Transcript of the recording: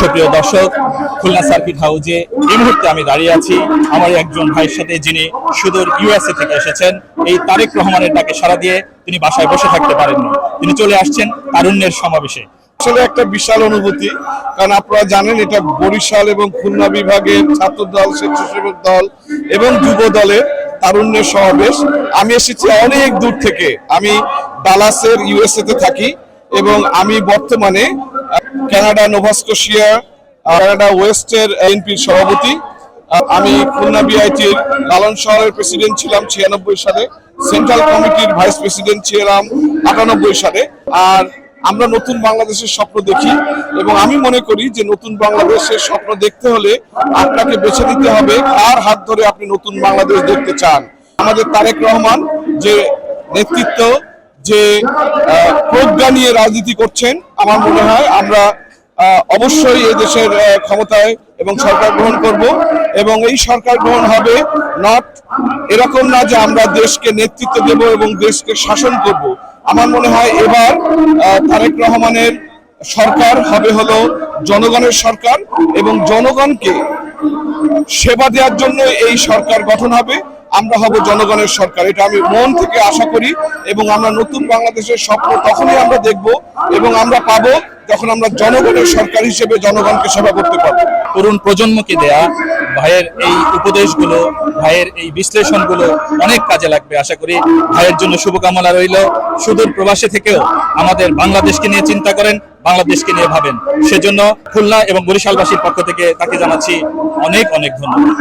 সুপ্রিয় দর্শক, খুলনা সার্কিট হাউজে এই মুহূর্তে আমি দাঁড়িয়ে আছি আমার একজন ভাইয়ের সাথে, যিনি সুদূর ইউএসএ থেকে এসেছেন। এই তারেক রহমানের ডাকে সাড়া দিয়ে তিনি বাসায় বসে থাকতে পারেননি, তিনি চলে আসছেন তারুণ্যের সমাবেশে। আসলে একটা বিশাল অনুভূতি, কারণ আপনারা জানেন এটা বরিশাল এবং খুলনা বিভাগের ছাত্র দল, স্বেচ্ছাসেবক দল এবং যুব দলের তারুণ্যের সমাবেশ। আমি এসেছি অনেক দূর থেকে। আমি ডালাসের ইউএসএ তে থাকি এবং আমি বর্তমানে কানাডা, নোভাস্কোশিয়া, কানাডা ওয়েস্টের এনপির সভাপতি। আমি খুলনা বিআইটির লালন শহরের প্রেসিডেন্ট ছিলাম 96 সালে, সেন্ট্রাল কমিটির ভাইস প্রেসিডেন্ট ছিলাম 98 সালে। আর আমরা নতুন বাংলাদেশের স্বপ্ন দেখি এবং আমি মনে করি যে নতুন বাংলাদেশের স্বপ্ন দেখতে হলে আপনাকে বেছে নিতে হবে কার হাত ধরে আপনি নতুন বাংলাদেশ দেখতে চান। আমাদের তারেক রহমান যে নেতৃত্ব, যে প্রজ্ঞা নিয়ে রাজনীতি করছেন, আমার মনে হয় আমরা অবশ্যই এই দেশের ক্ষমতায় এবং সরকার গ্রহণ করব। এবং এই সরকার গ্রহণ হবে নট এরকম না যে আমরা দেশকে নেতৃত্ব দেব এবং দেশকে শাসন করব। আমার মনে হয় এবার তারেক রহমানের সরকার হবে হলো জনগণের সরকার এবং জনগণকে সেবা দেওয়ার জন্য এই সরকার গঠন হবে। আমরা হব জনগণের সরকার, এটা আমি মন থেকে আশা করি। এবং আমরা নতুন বাংলাদেশের স্বপ্ন তখনই আমরা দেখব এবং আমরা পাবো যখন আমরা জনগণের সরকার হিসেবে জনগণকে সেবা করতে পারবো। তরুণ প্রজন্মকে দেয়া ভাইয়ের এই উপদেশগুলো, ভাইয়ের এই বিশ্লেষণগুলো অনেক কাজে লাগবে। আশা করি ভাইয়ের জন্য শুভকামনা রইল। সুদূর প্রবাসে থেকেও আমাদের বাংলাদেশকে নিয়ে চিন্তা করেন, বাংলাদেশকে নিয়ে ভাবেন। সেজন্য খুলনা এবং বরিশালবাসীর পক্ষ থেকে তাকে জানাচ্ছি অনেক অনেক ধন্যবাদ।